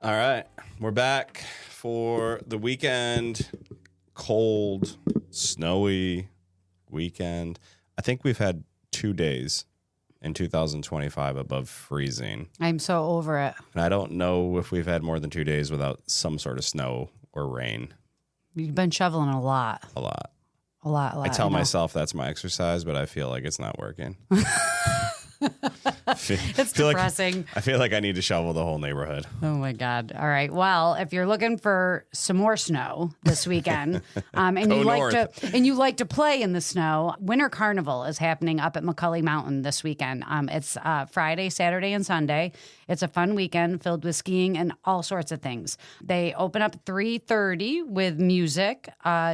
All right, we're back for the weekend. Cold, snowy weekend. I think we've had 2 days in 2025 above freezing. I'm so over it. And I don't know if we've had more than 2 days without some sort of snow or rain. You've been shoveling a lot. A lot. I tell myself that's my exercise, but I feel like it's not working. It's depressing. I feel like I need to shovel the whole neighborhood. Oh, my God. All right. Well, if you're looking for some more snow this weekend and you like to play in the snow, Winter Carnival is happening up at McCully Mountain this weekend. It's Friday, Saturday, and Sunday. It's a fun weekend filled with skiing and all sorts of things. They open up at 3:30 with music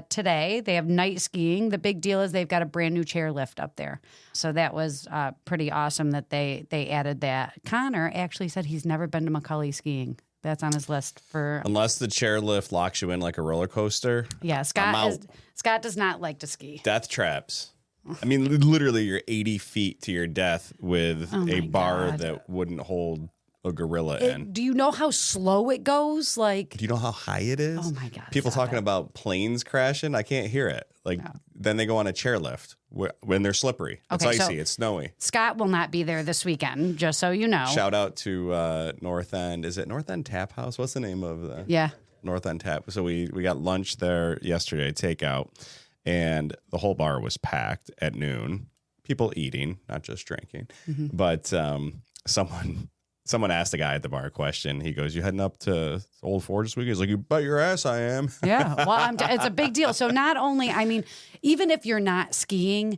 today. They have night skiing. The big deal is they've got a brand new chairlift up there. So that was pretty awesome that they added that. Connor actually said he's never been to McCully skiing. That's on his list for... Unless the chairlift locks you in like a roller coaster. Yeah, Scott does not like to ski. Death traps. I mean, literally you're 80 feet to your death with a bar that wouldn't hold a gorilla in. Do you know how slow it goes? Like, do you know how high it is? Oh, my God. People talking about planes crashing. I can't hear it. Then they go on a chairlift when they're slippery. It's icy. It's snowy. Scott will not be there this weekend, just so you know. Shout out to North End. Is it North End Tap House? What's the name of the? Yeah. North End Tap. So we got lunch there yesterday, takeout, and the whole bar was packed at noon. People eating, not just drinking. Mm-hmm. But Someone asked the guy at the bar a question. He goes, "You heading up to Old Forge this week?" He's like, "You bet your ass I am." Yeah, well, it's a big deal. So not only, I mean, even if you're not skiing,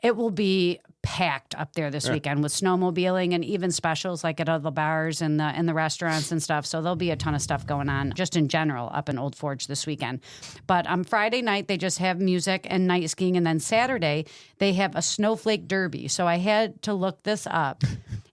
it will be packed up there this weekend with snowmobiling and even specials like at other bars and the restaurants and stuff. So there'll be a ton of stuff going on just in general up in Old Forge this weekend. But on Friday night, they just have music and night skiing. And then Saturday, they have a snowflake derby. So I had to look this up.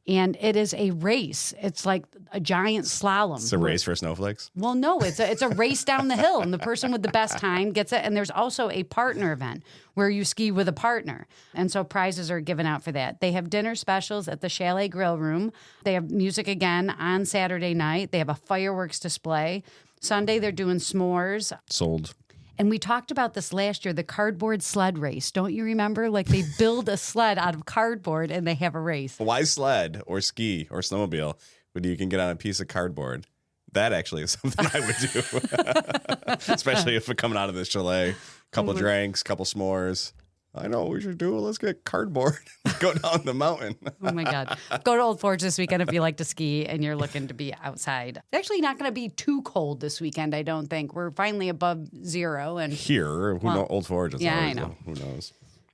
And it is a race. It's like a giant slalom. It's a race for snowflakes? Well, no, it's a race down the hill, and the person with the best time gets it. And there's also a partner event where you ski with a partner. And so prizes are given out for that. They have dinner specials at the Chalet Grill Room. They have music again on Saturday night. They have a fireworks display. Sunday, they're doing s'mores. Sold. And we talked about this last year, the cardboard sled race. Don't you remember? Like they build a sled out of cardboard and they have a race. Why sled or ski or snowmobile when you can get on a piece of cardboard? That actually is something I would do. Especially if we're coming out of the chalet. Couple drinks, couple s'mores. I know what we should do. Let's get cardboard. Go down the mountain. Oh, my God. Go to Old Forge this weekend if you like to ski and you're looking to be outside. It's actually not going to be too cold this weekend, I don't think. We're finally above zero. And here, Old Forge is yeah, always, I know. Who knows?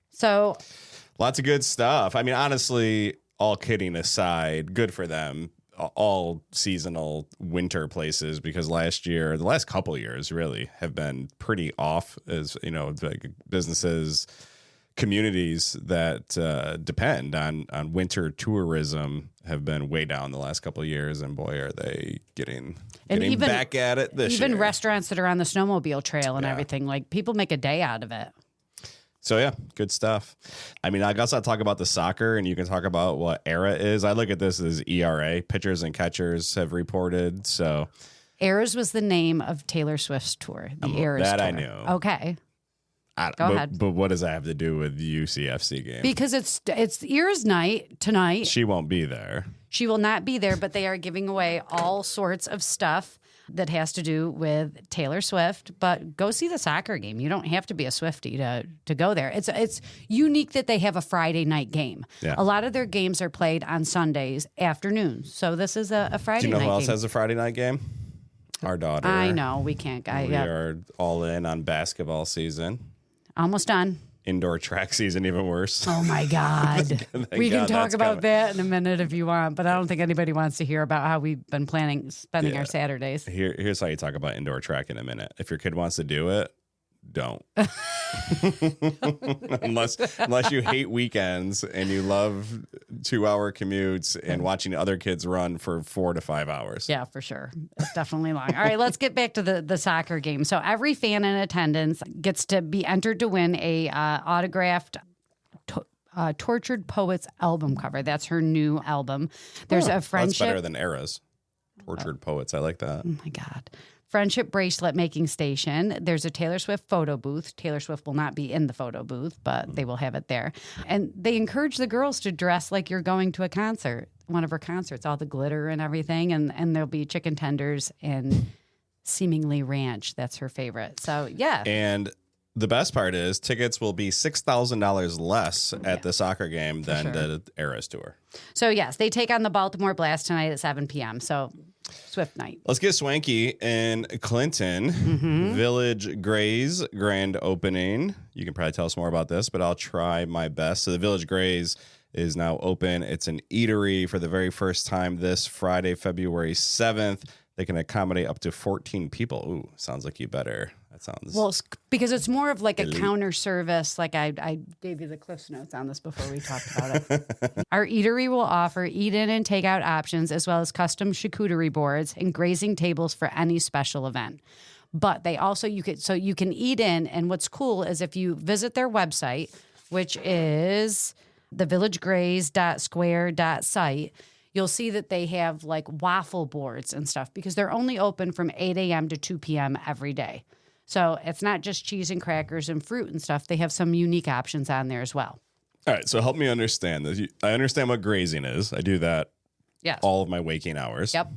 So, lots of good stuff. I mean, honestly, all kidding aside, good for them. All seasonal winter places, because the last couple years really have been pretty off as, like businesses, communities that depend on winter tourism have been way down the last couple of years, and boy, are they getting back at it this year. Even restaurants that are on the snowmobile trail and everything, like people make a day out of it. So yeah, good stuff. I mean, I guess I'll talk about the soccer, and you can talk about what ERA is. I look at this as ERA. Pitchers and catchers have reported. So Eras was the name of Taylor Swift's tour. The Eras that tour. I knew. Okay. Go ahead. But what does that have to do with the UCFC game? Because it's Eras night tonight. She won't be there. She will not be there, but they are giving away all sorts of stuff that has to do with Taylor Swift. But go see the soccer game. You don't have to be a Swiftie to go there. It's unique that they have a Friday night game. Yeah. A lot of their games are played on Sundays afternoons. So this is a Friday night game. Do you know who else has a Friday night game? Our daughter. I know. We can't. We are all in on basketball season. Almost done. Indoor track season, even worse. Oh, my God. We can talk about that in a minute if you want, but I don't think anybody wants to hear about how we've been spending our Saturdays. Here's how you talk about indoor track in a minute. If your kid wants to do it, don't. unless you hate weekends and you love 2-hour commutes and watching other kids run for 4 to 5 hours. Yeah, for sure. It's definitely long. All right, let's get back to the soccer game. So every fan in attendance gets to be entered to win a autographed Tortured Poets album cover. That's her new album. There's a friendship. That's better than Eras. Tortured Poets. I like that. Oh, my God. Friendship Bracelet Making Station. There's a Taylor Swift photo booth. Taylor Swift will not be in the photo booth, but they will have it there. And they encourage the girls to dress like you're going to a concert, one of her concerts, all the glitter and everything. And there'll be chicken tenders and seemingly ranch. That's her favorite. So, yeah. And the best part is tickets will be $6,000 less at the soccer game than the Eras Tour. So, yes, they take on the Baltimore Blast tonight at 7 p.m. So, Swift night. Let's get swanky in Clinton. Village Gray's grand opening. You can probably tell us more about this, but I'll try my best. So the Village Gray's is now open. It's an eatery for the very first time this Friday, February 7th. They can accommodate up to 14 people. Ooh, sounds like you better. That sounds... Well, because it's more of like a counter service. Like I gave you the Cliff's Notes on this before we talked about it. Our eatery will offer eat-in and take-out options as well as custom charcuterie boards and grazing tables for any special event. But they also, you can eat in, and what's cool is if you visit their website, which is thevillagegrays.square.site, you'll see that they have like waffle boards and stuff because they're only open from 8 a.m. to 2 p.m. every day. So it's not just cheese and crackers and fruit and stuff. They have some unique options on there as well. All right, so help me understand this. I understand what grazing is. I do that all of my waking hours. Yep.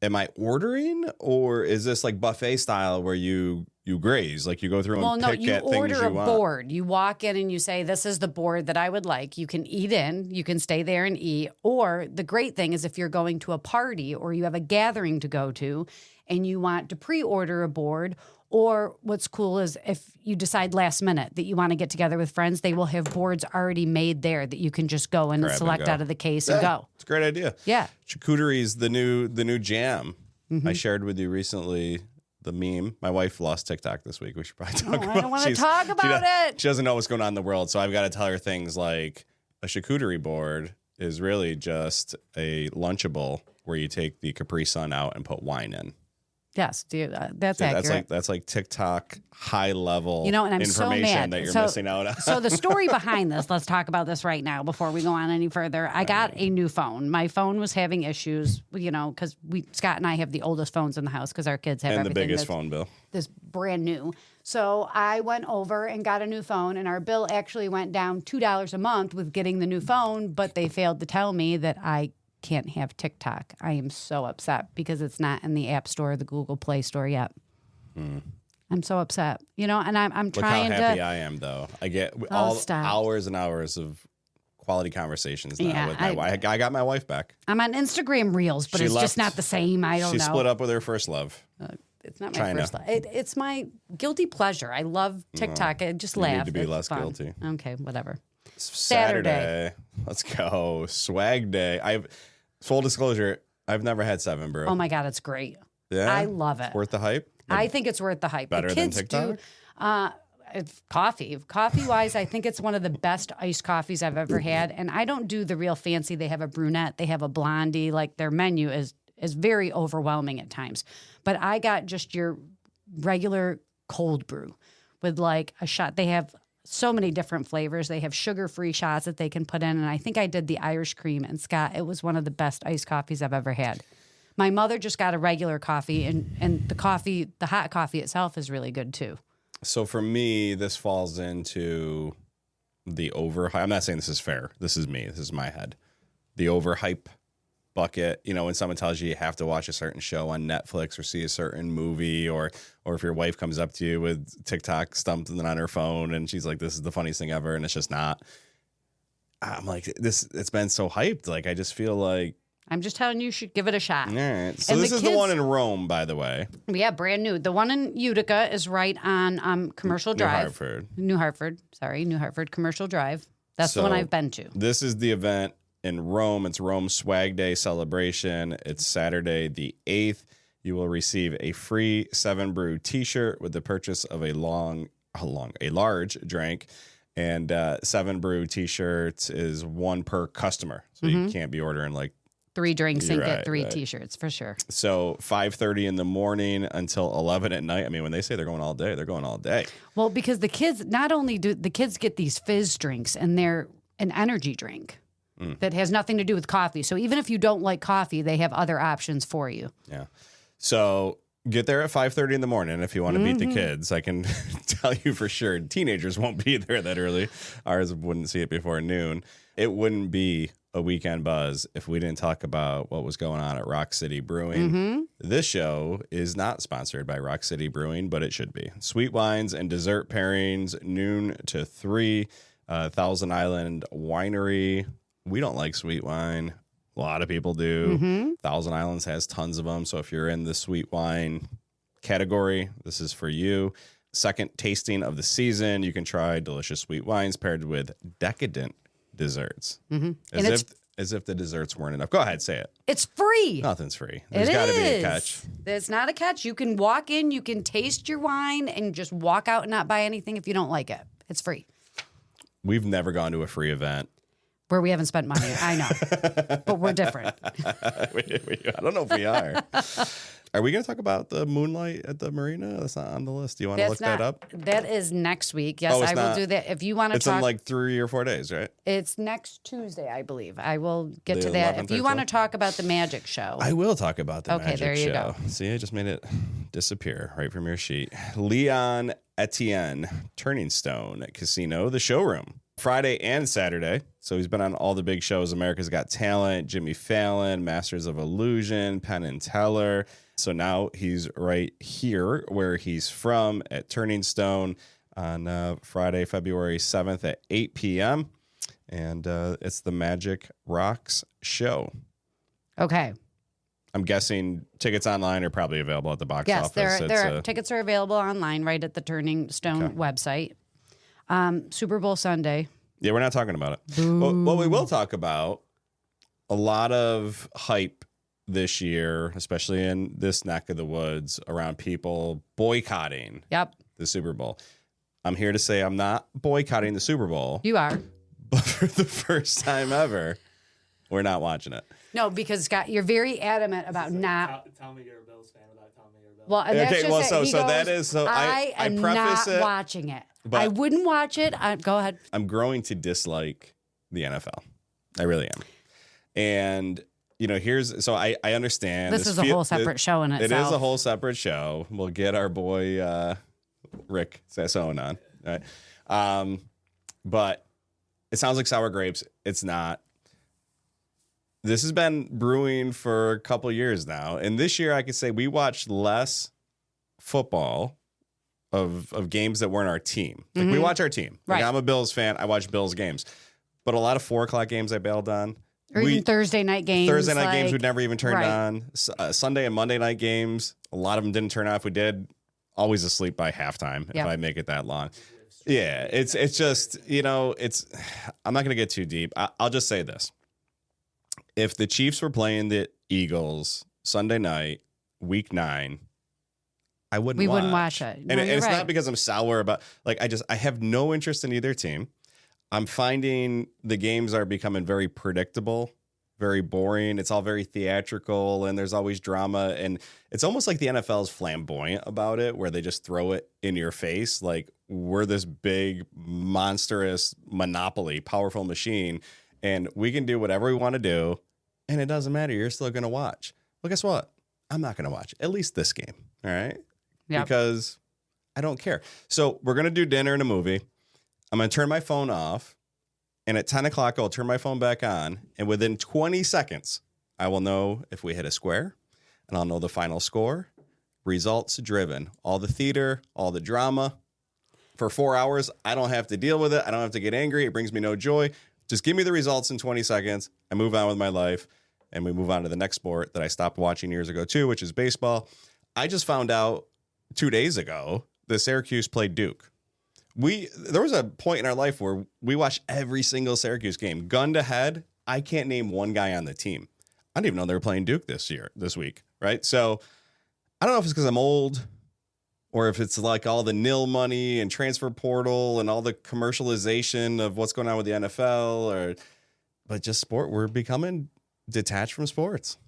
Am I ordering, or is this like buffet style where you graze, like you go through and pick at things you want? Well, no, you order a board. You walk in and you say, this is the board that I would like. You can eat in, you can stay there and eat. Or the great thing is if you're going to a party or you have a gathering to go to and you want to pre-order a board, or what's cool is if you decide last minute that you want to get together with friends, they will have boards already made there that you can just go in and select out of the case and go. It's a great idea. Yeah. Charcuterie is the new jam. I shared with you recently the meme. My wife lost TikTok this week. We should probably talk about it. I don't want to talk about it. She doesn't know what's going on in the world, so I've got to tell her things like a charcuterie board is really just a Lunchable where you take the Capri Sun out and put wine in. Yes, dude, that's accurate. That's like TikTok high level and I'm information so mad that you're missing out on. So the story behind this, let's talk about this right now before we go on any further. I got a new phone. My phone was having issues, because Scott and I have the oldest phones in the house because our kids have everything. And the biggest phone bill. This brand new. So I went over and got a new phone, and our bill actually went down $2 a month with getting the new phone, but they failed to tell me that I can't have TikTok. I am so upset because it's not in the App Store or the Google Play Store yet. I'm so upset, and I'm trying to. Look how happy I am, though. I get hours and hours of quality conversations now with my wife. I got my wife back. I'm on Instagram Reels, but it's just not the same. I don't know. She split up with her first love. It's not my first love. It's my guilty pleasure. I love TikTok. I just laugh. You need to be less fun. guilty. Okay, whatever. Saturday. Let's go. Swag day. Full disclosure, I've never had 7 Brew. Oh my God, it's great. Yeah? I love it. It's worth the hype? I think it's worth the hype. Better the kids than TikTok? It's coffee. Coffee-wise, I think it's one of the best iced coffees I've ever had. And I don't do the real fancy. They have a brunette. They have a blondie. Like, their menu is very overwhelming at times. But I got just your regular cold brew with like a shot. They have so many different flavors. They have sugar-free shots that they can put in. And I think I did the Irish cream. And Scott, it was one of the best iced coffees I've ever had. My mother just got a regular coffee, and the hot coffee itself is really good too. So for me, this falls into the overhype. I'm not saying this is fair. This is me. This is my head. The overhype bucket. When someone tells you have to watch a certain show on Netflix or see a certain movie, or if your wife comes up to you with TikTok something on her phone and she's like, "This is the funniest thing ever," and it's just not. I'm like, it's been so hyped. Like, I just feel like. I'm just telling you should give it a shot. All right. So this is the one in Rome, by the way. Yeah, brand new. The one in Utica is right on Commercial Drive. New Hartford, Commercial Drive. That's the one I've been to. This is the event in Rome. It's Rome Swag Day celebration. It's Saturday the 8th. You will receive a free 7 Brew t-shirt with the purchase of a large drink. And 7 Brew t-shirts is one per customer. So you can't be ordering like 3 drinks and get 3 t-shirts for sure. So 5:30 in the morning until 11 at night. I mean, when they say they're going all day, they're going all day. Well, because the kids, not only do the kids get these fizz drinks, and they're an energy drink. that has nothing to do with coffee. So even if you don't like coffee, they have other options for you. Yeah. So get there at 5:30 in the morning if you want to beat the kids. I can tell you for sure, teenagers won't be there that early. Ours wouldn't see it before noon. It wouldn't be a weekend buzz if we didn't talk about what was going on at Rock City Brewing. This show is not sponsored by Rock City Brewing, but it should be. Sweet wines and dessert pairings, noon to 3. Thousand Island Winery. We don't like sweet wine. A lot of people do. Thousand Islands has tons of them. So if you're in the sweet wine category, this is for you. Second tasting of the season. You can try delicious sweet wines paired with decadent desserts. As if the desserts weren't enough. Go ahead, say it. It's free. Nothing's free. There's got to be a catch. It's not a catch. You can walk in, you can taste your wine, and just walk out and not buy anything if you don't like it. It's free. We've never gone to a free event where we haven't spent money. I know, but we're different. I don't know if we are. Are we going to talk about the moonlight at the marina? That's not on the list. Do you want to look that up? That is next week. Yes, I will do that. If you want to talk. It's in like 3 or 4 days, right? It's next Tuesday, I believe. I will get to that. If you want to talk about the magic show. I will talk about the magic show. Okay, there you go. See, I just made it disappear right from your sheet. Leon Etienne, Turning Stone Casino, the showroom. Friday and Saturday. So he's been on all the big shows, America's Got Talent, Jimmy Fallon, Masters of Illusion, Penn and Teller. So now he's right here where he's from at Turning Stone on Friday, February 7th at 8 p.m. And it's the Magic Rocks show. Okay. I'm guessing tickets online are probably available at the box office. Yes, tickets are available online right at the Turning Stone website. Super Bowl Sunday. Yeah, we're not talking about it. What we will talk about, a lot of hype this year, especially in this neck of the woods, around people boycotting the Super Bowl. I'm here to say I'm not boycotting the Super Bowl. You are. But for the first time ever, we're not watching it. No, because Scott, you're very adamant about not. Tell me you're a Bills fan without telling me you're a Bills fan. Well, and that's okay, just well, I am preface not it, watching it. I wouldn't watch it. Go ahead. I'm growing to dislike the NFL. I really am. And, I understand. This is a whole separate show in itself. It is a whole separate show. We'll get our boy Rick Sassone on. Right? But it sounds like sour grapes. It's not. This has been brewing for a couple years now. And this year I could say we watched less football of games that weren't our team. Like we watch our team. Like I'm a Bills fan. I watch Bills games. But a lot of 4:00 games I bailed on. Or even Thursday night games. Thursday night games we'd never even turned on. Sunday and Monday night games, a lot of them didn't turn on. If we did, always asleep by halftime if I make it that long. Yeah, it's just, I'm not going to get too deep. I'll just say this. If the Chiefs were playing the Eagles Sunday night, week 9, I wouldn't watch. We wouldn't watch it. No, and it's not because I'm sour about, I have no interest in either team. I'm finding the games are becoming very predictable, very boring. It's all very theatrical and there's always drama. And it's almost like the NFL is flamboyant about it, where they just throw it in your face. Like we're this big, monstrous monopoly, powerful machine, and we can do whatever we want to do. And it doesn't matter. You're still going to watch. Well, guess what? I'm not going to watch at least this game. All right. Yep. Because I don't care. So we're going to do dinner and a movie. I'm going to turn my phone off, and at 10 o'clock, I'll turn my phone back on, and within 20 seconds, I will know if we hit a square, and I'll know the final score. Results driven. All the theater, all the drama. For 4 hours, I don't have to deal with it. I don't have to get angry. It brings me no joy. Just give me the results in 20 seconds. I move on with my life, and we move on to the next sport that I stopped watching years ago, too, which is baseball. I just found out 2 days ago that Syracuse played Duke. There was a point in our life where we watched every single Syracuse game. Gun to head, I can't name one guy on the team. I didn't even know they were playing Duke this week, right? So I don't know if it's because I'm old or if it's like all the nil money and transfer portal and all the commercialization of what's going on with the NFL, but just sport. We're becoming detached from sports.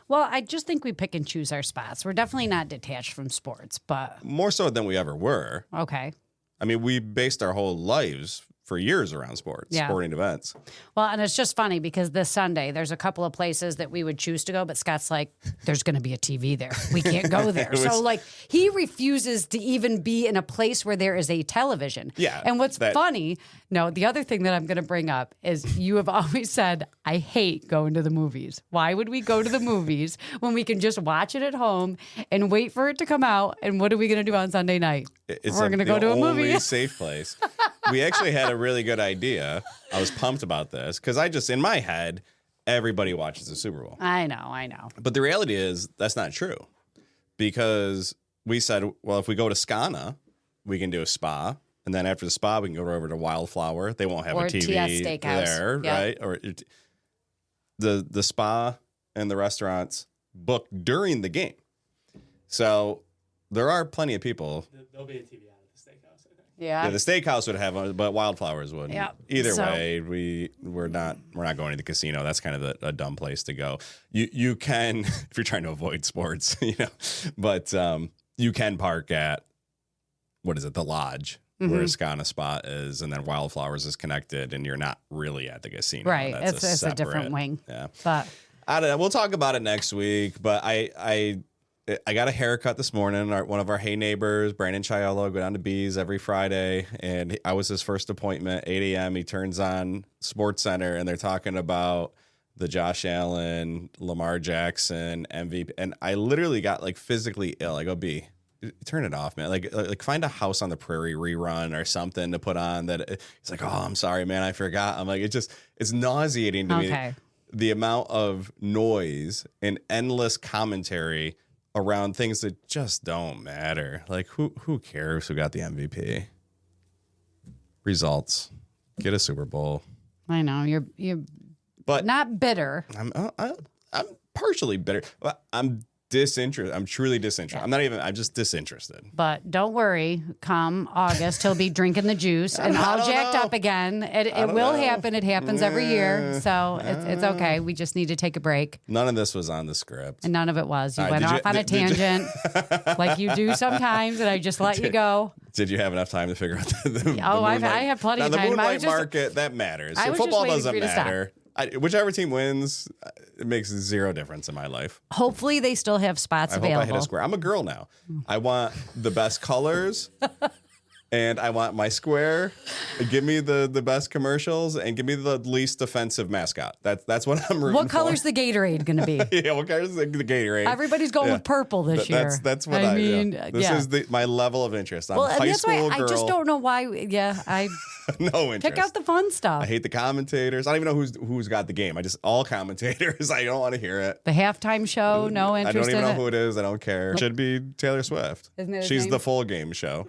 Well, I just think we pick and choose our spots. We're definitely not detached from sports, but more so than we ever were. Okay. I mean, we based our whole lives for years around sports, sporting events. Well, and it's just funny because this Sunday, there's a couple of places that we would choose to go, but Scott's like, there's going to be a TV there. We can't go there. So, like, he refuses to even be in a place where there is a television. Yeah. And what's funny, the other thing that I'm going to bring up is you have always said, I hate going to the movies. Why would we go to the movies when we can just watch it at home and wait for it to come out? And what are we going to do on Sunday night? It's We're going to go to a movie. Only safe place. We actually had a really good idea. I was pumped about this because in my head, everybody watches the Super Bowl. I know. But the reality is that's not true because we said, well, if we go to Scana, we can do a spa. And then after the spa, we can go over to Wildflower. They won't have a TV TS Steakhouse. there, right? Or the spa and the restaurants book during the game. So there are plenty of people. There'll be a TV out at the steakhouse, I think. Yeah. The steakhouse would have one, but Wildflowers wouldn't. Yeah. Either way, we're not going to the casino. That's kind of a dumb place to go. You can if you're trying to avoid sports, but you can park at the Lodge. Where Scana spot is, and then Wildflowers is connected, and you're not really at the casino. Right. It's a different wing. Yeah. But I don't know. We'll talk about it next week. But I got a haircut this morning. One of our Hey neighbors, Brandon Chiello, go down to Bees every Friday, and I was his first appointment. 8 a.m. He turns on Sports Center, and they're talking about the Josh Allen, Lamar Jackson MVP, and I literally got like physically ill. I go, B, turn it off, man. Like find a House on the Prairie rerun or something to put on that. It's like, oh, I'm sorry, man. I forgot. I'm like, it's nauseating to me. The amount of noise and endless commentary around things that just don't matter. Like who cares who got the MVP? Results. Get a Super Bowl. I know you're but not bitter. I'm partially bitter. I'm disinterested. I'm truly disinterested. I'm just disinterested. But don't worry. Come August, he'll be drinking the juice and all jacked up again. It will happen. It happens every year. So it's okay. We just need to take a break. None of this was on the script. And none of it was. You went off on a tangent like you do sometimes, and I just let you go. Did you have enough time to figure out the I have plenty of time. The moonlight market, that matters. So football doesn't matter. Whichever team wins, it makes zero difference in my life. Hopefully they still have spots available. I hope I hit a square. I'm a girl now. I want the best colors, and I want my square. Give me the best commercials, and give me the least offensive mascot. That's what I'm rooting for. What color's the Gatorade going to be? Yeah, what color's the Gatorade? Everybody's going with purple this year. That's what I mean. This is my level of interest. I'm high school girl. I just don't know why. Yeah, I no interest. Pick out the fun stuff. I hate the commentators. I don't even know who's got the game. All commentators. I don't want to hear it. The halftime show, no interest in it. I don't even know who it is. I don't care. It should be Taylor Swift. Isn't it his She's name? The full game show.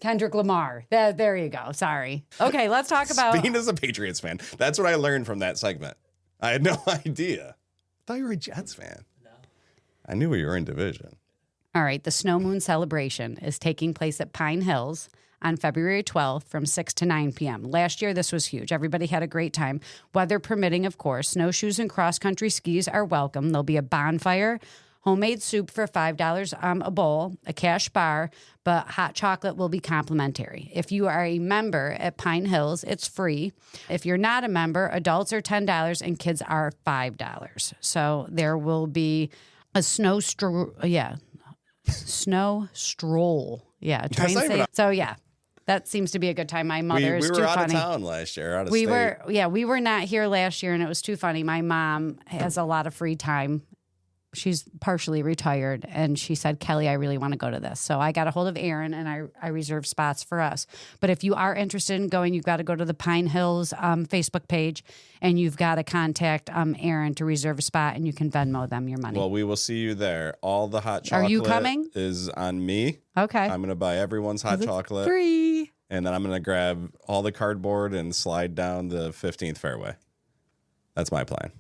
Kendrick Lamar. There you go. Sorry. Okay, let's talk about... Bean is a Patriots fan. That's what I learned from that segment. I had no idea. I thought you were a Jets fan. No. I knew you were in division. All right, the Snow Moon celebration is taking place at Pine Hills on February 12th from 6 to 9 p.m. Last year, this was huge. Everybody had a great time. Weather permitting, of course. Snowshoes and cross-country skis are welcome. There'll be a bonfire, homemade soup for $5 a bowl, a cash bar, but hot chocolate will be complimentary. If you are a member at Pine Hills, it's free. If you're not a member, adults are $10 and kids are $5. So there will be a snow stroll. Yeah. So, yeah. That seems to be a good time. My mother is too funny. We were out of town last year, out of state. We were not here last year, and it was too funny. My mom has a lot of free time. She's partially retired, and she said, Kelly, I really want to go to this. So I got a hold of Aaron, and I reserved spots for us. But if you are interested in going, you've got to go to the Pine Hills Facebook page, and you've got to contact Aaron to reserve a spot, and you can Venmo them your money. Well, we will see you there. All the hot chocolate Are you coming? Is on me. Okay. I'm going to buy everyone's hot chocolate. Free. And then I'm going to grab all the cardboard and slide down the 15th fairway. That's my plan.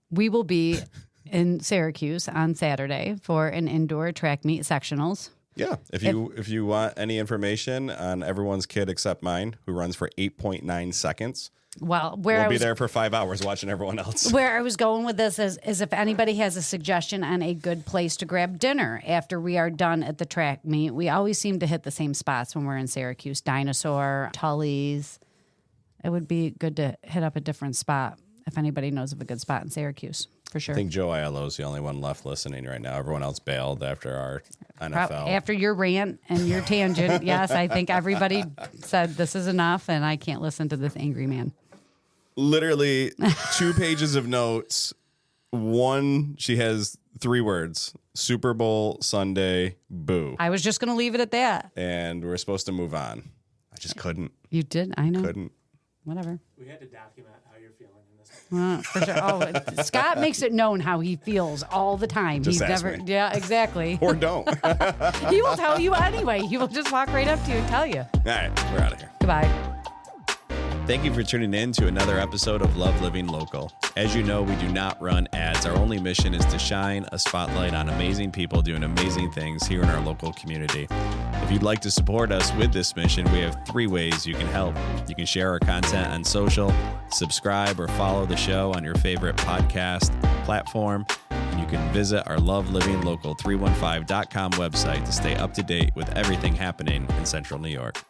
We will be in Syracuse on Saturday for an indoor track meet sectionals. Yeah. If you want any information on everyone's kid except mine, who runs for 8.9 seconds, Well, We'll be there for 5 hours watching everyone else. Where I was going with this is if anybody has a suggestion on a good place to grab dinner after we are done at the track meet. We always seem to hit the same spots when we're in Syracuse. Dinosaur, Tully's. It would be good to hit up a different spot if anybody knows of a good spot in Syracuse, for sure. I think Joe Aiello's the only one left listening right now. Everyone else bailed after our NFL. After your rant and your tangent, yes, I think everybody said this is enough and I can't listen to this angry man. Literally 2 pages of notes. One, she has 3 words: Super Bowl Sunday, boo. I was just going to leave it at that. And we're supposed to move on. I just couldn't. You did? I know. Couldn't. Whatever. We had to document how you're feeling in this. For sure. Oh, Scott makes it known how he feels all the time. Just ask me. Yeah, exactly. Or don't. He will tell you anyway. He will just walk right up to you and tell you. All right, we're out of here. Goodbye. Thank you for tuning in to another episode of Love Living Local. As you know, we do not run ads. Our only mission is to shine a spotlight on amazing people doing amazing things here in our local community. If you'd like to support us with this mission, we have 3 ways you can help. You can share our content on social, subscribe or follow the show on your favorite podcast platform, and you can visit our lovelivinglocal315.com website to stay up to date with everything happening in Central New York.